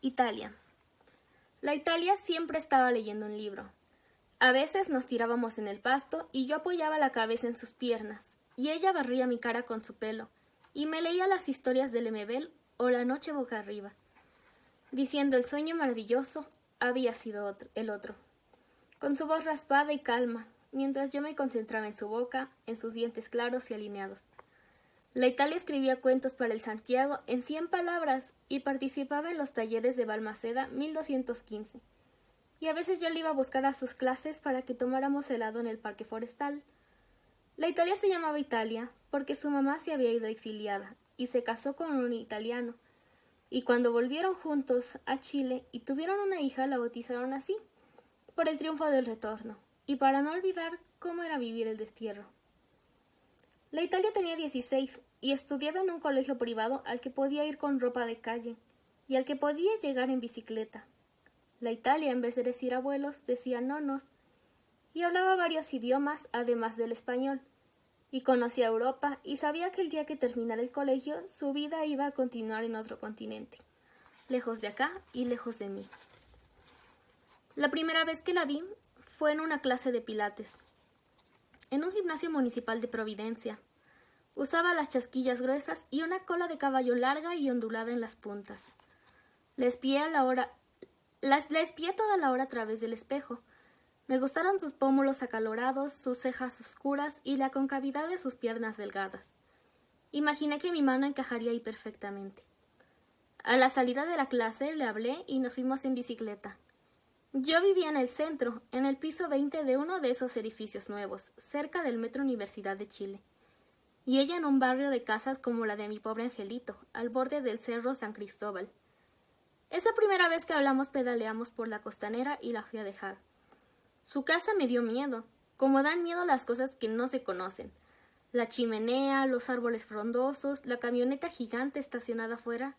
Italia. La Italia siempre estaba leyendo un libro. A veces nos tirábamos en el pasto y yo apoyaba la cabeza en sus piernas, y ella barría mi cara con su pelo, y me leía las historias de Lemebel o La noche boca arriba, diciendo el sueño maravilloso había sido el otro, con su voz raspada y calma, mientras yo me concentraba en su boca, en sus dientes claros y alineados. La Italia escribía cuentos para el Santiago en 100 palabras y participaba en los talleres de Balmaceda 1215. Y a veces yo le iba a buscar a sus clases para que tomáramos helado en el parque forestal. La Italia se llamaba Italia porque su mamá se había ido exiliada y se casó con un italiano. Y cuando volvieron juntos a Chile y tuvieron una hija, la bautizaron así, por el triunfo del retorno, y para no olvidar cómo era vivir el destierro. La Italia tenía 16 y estudiaba en un colegio privado al que podía ir con ropa de calle y al que podía llegar en bicicleta. La Italia, en vez de decir abuelos, decía nonos, y hablaba varios idiomas además del español, y conocía Europa y sabía que el día que terminara el colegio su vida iba a continuar en otro continente, lejos de acá y lejos de mí. La primera vez que la vi fue en una clase de pilates, en un gimnasio municipal de Providencia. Usaba las chasquillas gruesas y una cola de caballo larga y ondulada en las puntas. La espié toda la hora a través del espejo. Me gustaron sus pómulos acalorados, sus cejas oscuras y la concavidad de sus piernas delgadas. Imaginé que mi mano encajaría ahí perfectamente. A la salida de la clase le hablé y nos fuimos en bicicleta. Yo vivía en el centro, en el piso 20 de uno de esos edificios nuevos, cerca del Metro Universidad de Chile, y ella en un barrio de casas como la de mi pobre angelito, al borde del Cerro San Cristóbal. Esa primera vez que hablamos pedaleamos por la costanera y la fui a dejar. Su casa me dio miedo, como dan miedo las cosas que no se conocen. La chimenea, los árboles frondosos, la camioneta gigante estacionada afuera.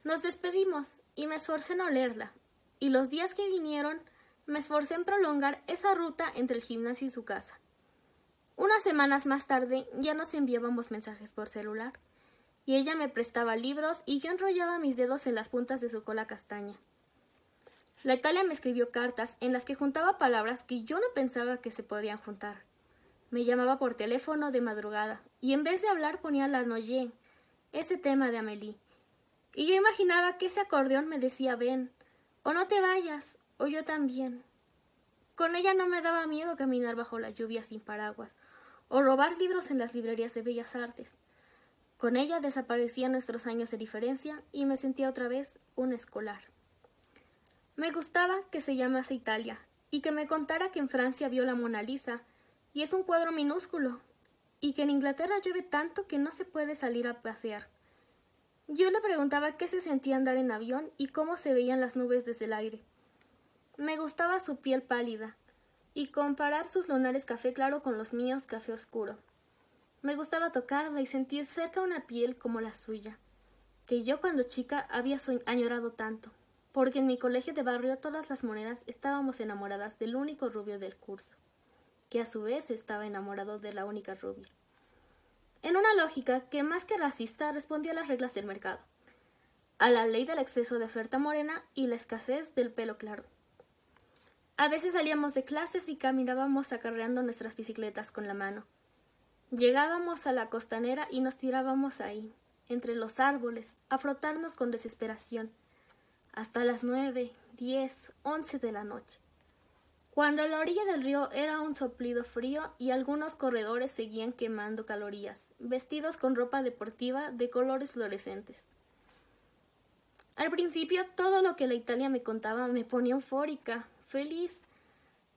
Nos despedimos y me esforcé en olerla, y los días que vinieron me esforcé en prolongar esa ruta entre el gimnasio y su casa. Unas semanas más tarde ya nos enviábamos mensajes por celular, y ella me prestaba libros y yo enrollaba mis dedos en las puntas de su cola castaña. La Italia me escribió cartas en las que juntaba palabras que yo no pensaba que se podían juntar. Me llamaba por teléfono de madrugada, y en vez de hablar ponía la Noye, ese tema de Amélie. Y yo imaginaba que ese acordeón me decía ven, o no te vayas, o yo también. Con ella no me daba miedo caminar bajo la lluvia sin paraguas, o robar libros en las librerías de Bellas Artes. Con ella desaparecían nuestros años de diferencia y me sentía otra vez un escolar. Me gustaba que se llamase Italia y que me contara que en Francia vio la Mona Lisa y es un cuadro minúsculo y que en Inglaterra llueve tanto que no se puede salir a pasear. Yo le preguntaba qué se sentía andar en avión y cómo se veían las nubes desde el aire. Me gustaba su piel pálida y comparar sus lunares café claro con los míos café oscuro. Me gustaba tocarla y sentir cerca una piel como la suya, que yo cuando chica había añorado tanto, porque en mi colegio de barrio todas las monedas estábamos enamoradas del único rubio del curso, que a su vez estaba enamorado de la única rubia. En una lógica que más que racista respondía a las reglas del mercado, a la ley del exceso de oferta morena y la escasez del pelo claro. A veces salíamos de clases y caminábamos acarreando nuestras bicicletas con la mano. Llegábamos a la costanera y nos tirábamos ahí, entre los árboles, a frotarnos con desesperación, hasta las 9, 10, 11 de la noche. Cuando a la orilla del río era un soplido frío y algunos corredores seguían quemando calorías, vestidos con ropa deportiva de colores fluorescentes. Al principio todo lo que la Italia me contaba me ponía eufórica, feliz.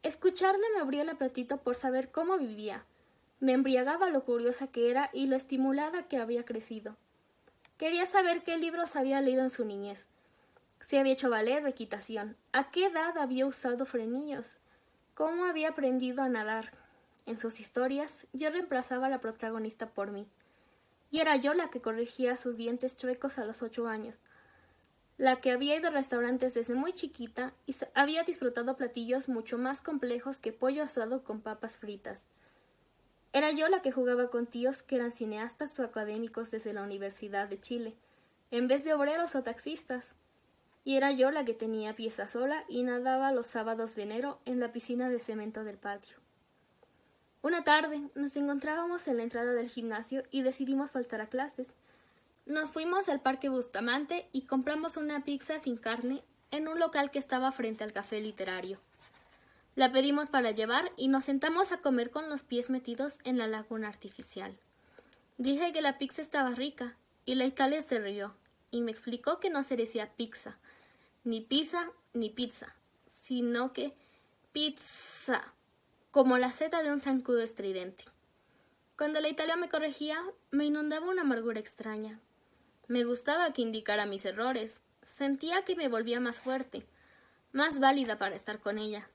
Escucharle me abría el apetito por saber cómo vivía. Me embriagaba lo curiosa que era y lo estimulada que había crecido. Quería saber qué libros había leído en su niñez, si había hecho ballet o equitación, a qué edad había usado frenillos, cómo había aprendido a nadar. En sus historias yo reemplazaba a la protagonista por mí, y era yo la que corregía sus dientes chuecos a los 8 años, la que había ido a restaurantes desde muy chiquita y había disfrutado platillos mucho más complejos que pollo asado con papas fritas. Era yo la que jugaba con tíos que eran cineastas o académicos desde la Universidad de Chile, en vez de obreros o taxistas. y era yo la que tenía pieza sola y nadaba los sábados de enero en la piscina de cemento del patio. Una tarde nos encontrábamos en la entrada del gimnasio y decidimos faltar a clases. Nos fuimos al Parque Bustamante y compramos una pizza sin carne en un local que estaba frente al café literario. La pedimos para llevar y nos sentamos a comer con los pies metidos en la laguna artificial. Dije que la pizza estaba rica y la Italia se rió y me explicó que no se decía pizza, ni pizza, ni pizza, sino que pizza, como la Z de un zancudo estridente. Cuando la Italia me corregía, me inundaba una amargura extraña. Me gustaba que indicara mis errores, sentía que me volvía más fuerte, más válida para estar con ella.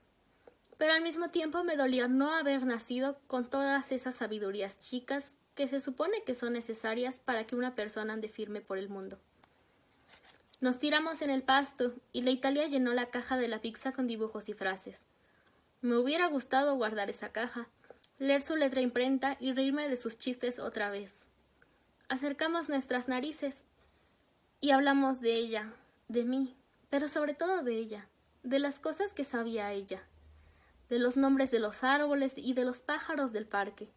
Pero al mismo tiempo me dolía no haber nacido con todas esas sabidurías chicas que se supone que son necesarias para que una persona ande firme por el mundo. Nos tiramos en el pasto y la Italia llenó la caja de la pizza con dibujos y frases. Me hubiera gustado guardar esa caja, leer su letra imprenta y reírme de sus chistes otra vez. Acercamos nuestras narices y hablamos de ella, de mí, pero sobre todo de ella, de las cosas que sabía ella, de los nombres de los árboles y de los pájaros del parque.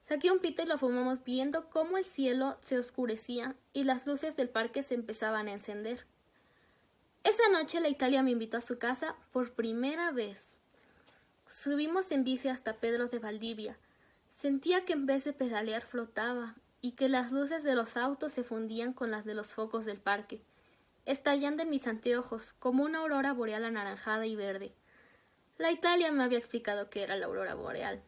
Saqué un pito y lo fumamos viendo cómo el cielo se oscurecía y las luces del parque se empezaban a encender. Esa noche la Italia me invitó a su casa por primera vez. Subimos en bici hasta Pedro de Valdivia. Sentía que en vez de pedalear flotaba y que las luces de los autos se fundían con las de los focos del parque, estallando en mis anteojos como una aurora boreal anaranjada y verde. La Italia me había explicado qué era la aurora boreal.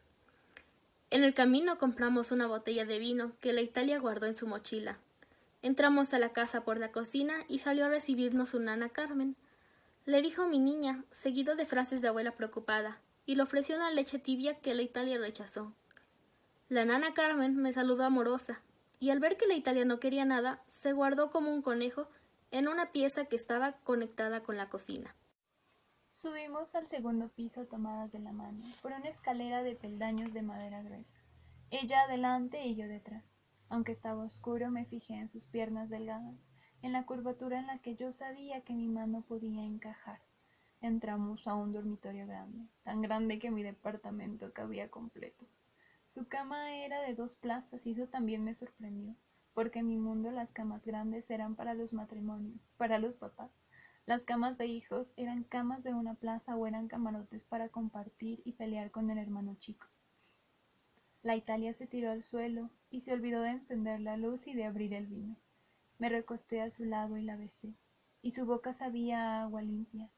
En el camino compramos una botella de vino que la Italia guardó en su mochila. Entramos a la casa por la cocina y salió a recibirnos su nana Carmen. Le dijo mi niña, seguido de frases de abuela preocupada, y le ofreció una leche tibia que la Italia rechazó. La nana Carmen me saludó amorosa, y al ver que la Italia no quería nada, se guardó como un conejo en una pieza que estaba conectada con la cocina. Subimos al segundo piso tomadas de la mano, por una escalera de peldaños de madera gruesa. Ella adelante y yo detrás. Aunque estaba oscuro, me fijé en sus piernas delgadas, en la curvatura en la que yo sabía que mi mano podía encajar. Entramos a un dormitorio grande, tan grande que mi departamento cabía completo. Su cama era de 2 plazas y eso también me sorprendió, porque en mi mundo las camas grandes eran para los matrimonios, para los papás. Las camas de hijos eran camas de una plaza o eran camarotes para compartir y pelear con el hermano chico. La Italia se tiró al suelo y se olvidó de encender la luz y de abrir el vino. Me recosté a su lado y la besé, y su boca sabía a agua limpia,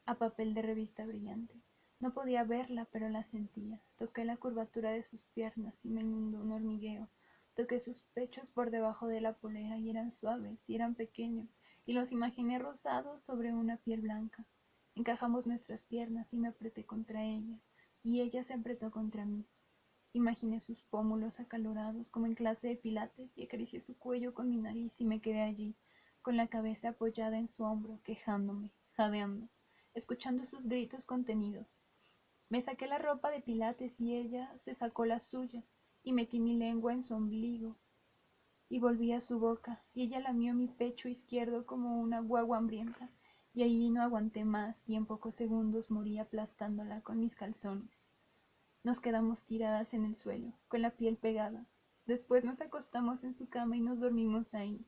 a papel de revista brillante. No podía verla, pero la sentía. Toqué la curvatura de sus piernas y me inundó un hormigueo. Toqué sus pechos por debajo de la polera y eran suaves y eran pequeños, y los imaginé rosados sobre una piel blanca. Encajamos nuestras piernas y me apreté contra ella, y ella se apretó contra mí. Imaginé sus pómulos acalorados como en clase de pilates y acaricié su cuello con mi nariz y me quedé allí, con la cabeza apoyada en su hombro, quejándome, jadeando, escuchando sus gritos contenidos. Me saqué la ropa de pilates y ella se sacó la suya, y metí mi lengua en su ombligo, y volví a su boca, y ella lamió mi pecho izquierdo como una guagua hambrienta, y allí no aguanté más, y en pocos segundos morí aplastándola con mis calzones. Nos quedamos tiradas en el suelo, con la piel pegada. Después nos acostamos en su cama y nos dormimos ahí.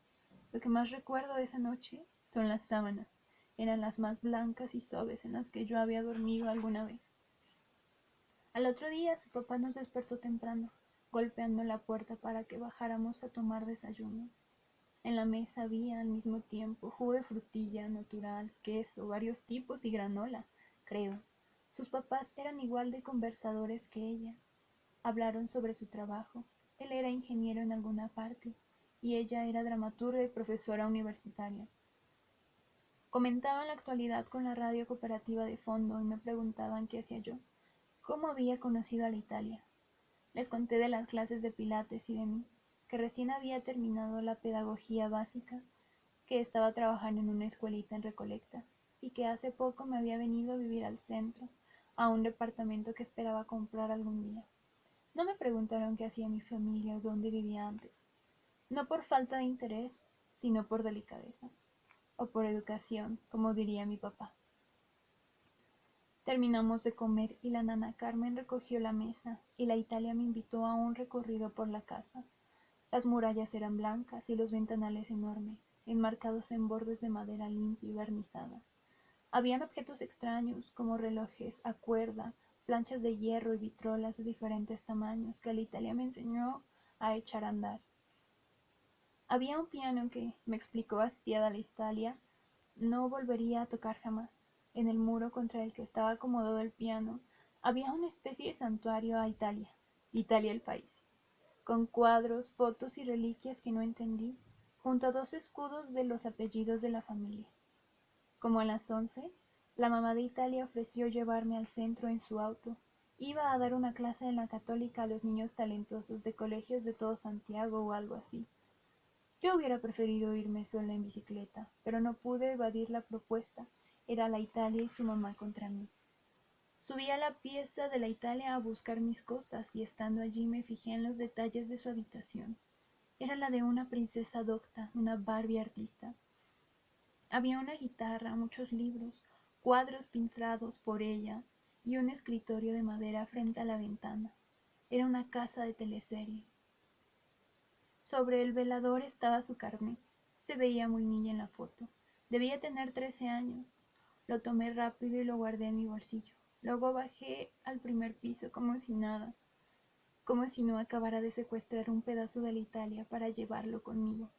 Lo que más recuerdo de esa noche son las sábanas. Eran las más blancas y suaves en las que yo había dormido alguna vez. Al otro día su papá nos despertó temprano, golpeando la puerta para que bajáramos a tomar desayuno. En la mesa había, al mismo tiempo, jugo de frutilla, natural, queso, varios tipos y granola, creo. Sus papás eran igual de conversadores que ella. Hablaron sobre su trabajo. Él era ingeniero en alguna parte, y ella era dramaturga y profesora universitaria. Comentaban la actualidad con la radio cooperativa de fondo y me preguntaban qué hacía yo, cómo había conocido a la Italia. Les conté de las clases de pilates y de mí, que recién había terminado la pedagogía básica, que estaba trabajando en una escuelita en Recoleta, y que hace poco me había venido a vivir al centro, a un departamento que esperaba comprar algún día. No me preguntaron qué hacía mi familia o dónde vivía antes, no por falta de interés, sino por delicadeza. o por educación, como diría mi papá. Terminamos de comer y la nana Carmen recogió la mesa y la Italia me invitó a un recorrido por la casa. Las murallas eran blancas y los ventanales enormes, enmarcados en bordes de madera limpia y barnizada. Habían objetos extraños como relojes a cuerda, planchas de hierro y vitrolas de diferentes tamaños que la Italia me enseñó a echar a andar. Había un piano que, me explicó hastiada la Italia, no volvería a tocar jamás. En el muro contra el que estaba acomodado el piano había una especie de santuario a Italia, Italia el país, con cuadros, fotos y reliquias que no entendí, junto a 2 escudos de los apellidos de la familia. Como a las 11, la mamá de Italia ofreció llevarme al centro en su auto. Iba a dar una clase en la Católica a los niños talentosos de colegios de todo Santiago o algo así. Yo hubiera preferido irme sola en bicicleta, pero no pude evadir la propuesta. Era la Italia y su mamá contra mí. Subí a la pieza de la Italia a buscar mis cosas y estando allí me fijé en los detalles de su habitación. Era la de una princesa docta, una Barbie artista. Había una guitarra, muchos libros, cuadros pintados por ella y un escritorio de madera frente a la ventana. Era una casa de teleserie. Sobre el velador estaba su carnet. Se veía muy niña en la foto. Debía tener 13 años. Lo tomé rápido y lo guardé en mi bolsillo. Luego bajé al primer piso como si nada, como si no acabara de secuestrar un pedazo de la Italia para llevarlo conmigo.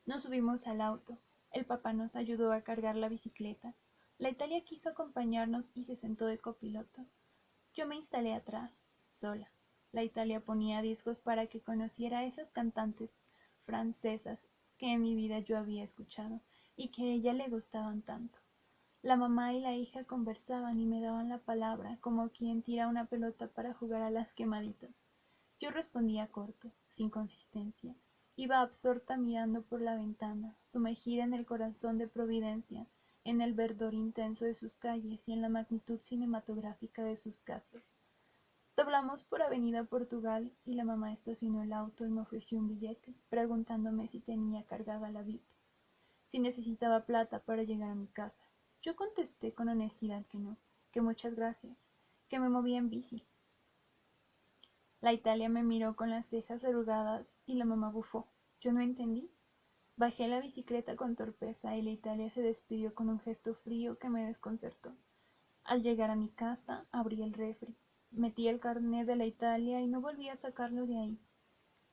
Nos subimos al auto. El papá nos ayudó a cargar la bicicleta. La Italia quiso acompañarnos y se sentó de copiloto. Yo me instalé atrás, sola. La Italia ponía discos para que conociera a esas cantantes francesas que en mi vida yo había escuchado y que a ella le gustaban tanto. La mamá y la hija conversaban y me daban la palabra como quien tira una pelota para jugar a las quemaditas. Yo respondía corto, sin consistencia. Iba absorta mirando por la ventana, sumergida en el corazón de Providencia, en el verdor intenso de sus calles y en la magnitud cinematográfica de sus casas. Doblamos por Avenida Portugal y la mamá estacionó el auto y me ofreció un billete, preguntándome si tenía cargada la bici, si necesitaba plata para llegar a mi casa. Yo contesté con honestidad que no, que muchas gracias, que me movía en bici. La Italia me miró con las cejas arrugadas y la mamá bufó. Yo no entendí. Bajé la bicicleta con torpeza y la Italia se despidió con un gesto frío que me desconcertó. Al llegar a mi casa, abrí el refri, metí el carnet de la Italia y no volví a sacarlo de ahí.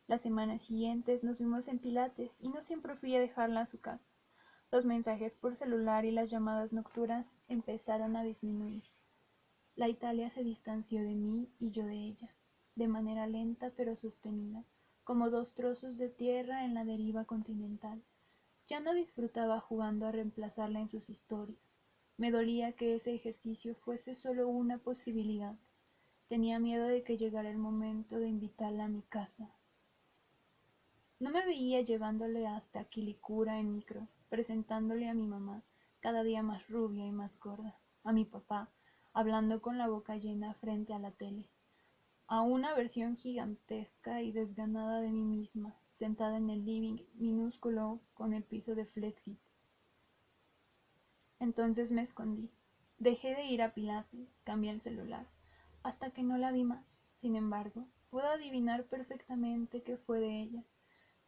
Las semanas siguientes nos vimos en Pilates y no siempre fui a dejarla a su casa. Los mensajes por celular y las llamadas nocturnas empezaron a disminuir. La Italia se distanció de mí y yo de ella, de manera lenta pero sostenida, como 2 trozos de tierra en la deriva continental. Ya no disfrutaba jugando a reemplazarla en sus historias. Me dolía que ese ejercicio fuese solo una posibilidad. Tenía miedo de que llegara el momento de invitarla a mi casa. No me veía llevándole hasta Quilicura en micro, presentándole a mi mamá, cada día más rubia y más gorda, a mi papá, hablando con la boca llena frente a la tele, a una versión gigantesca y desganada de mí misma, sentada en el living minúsculo con el piso de Flexit. Entonces me escondí. Dejé de ir a Pilates, cambié el celular, hasta que no la vi más. Sin embargo, puedo adivinar perfectamente qué fue de ella.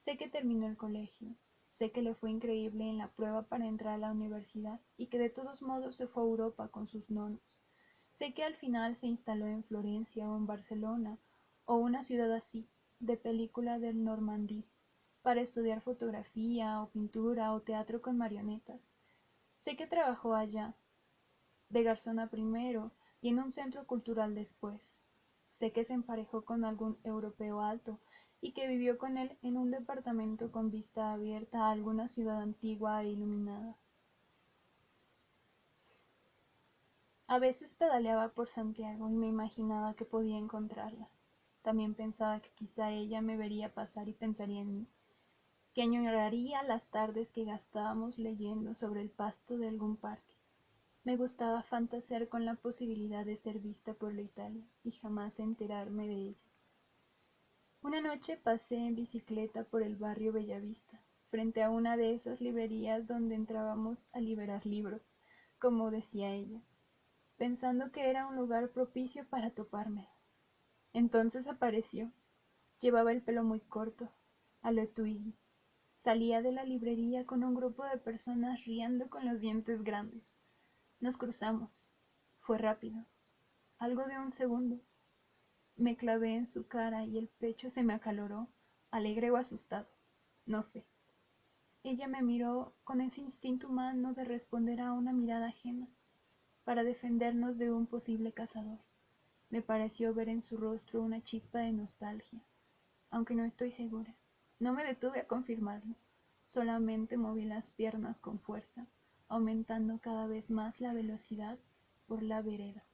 Sé que terminó el colegio, sé que le fue increíble en la prueba para entrar a la universidad y que de todos modos se fue a Europa con sus nonos. Sé que al final se instaló en Florencia o en Barcelona o una ciudad así, de película del Normandí, para estudiar fotografía o pintura o teatro con marionetas. Sé que trabajó allá, de garzona primero y en un centro cultural después. Sé que se emparejó con algún europeo alto y que vivió con él en un departamento con vista abierta a alguna ciudad antigua e iluminada. A veces pedaleaba por Santiago y me imaginaba que podía encontrarla. También pensaba que quizá ella me vería pasar y pensaría en mí, que añoraría las tardes que gastábamos leyendo sobre el pasto de algún parque. Me gustaba fantasear con la posibilidad de ser vista por la Italia y jamás enterarme de ella. Una noche pasé en bicicleta por el barrio Bellavista. frente a una de esas librerías donde entrábamos a liberar libros, como decía ella, pensando que era un lugar propicio para toparme. Entonces apareció. Llevaba el pelo muy corto, a lo Twiggy. Salía de la librería con un grupo de personas riendo con los dientes grandes. Nos cruzamos. Fue rápido. Algo de un segundo. Me clavé en su cara y el pecho se me acaloró, alegre o asustado. No sé. Ella me miró con ese instinto humano de responder a una mirada ajena, para defendernos de un posible cazador. Me pareció ver en su rostro una chispa de nostalgia, aunque no estoy segura. No me detuve a confirmarlo, solamente moví las piernas con fuerza, aumentando cada vez más la velocidad por la vereda.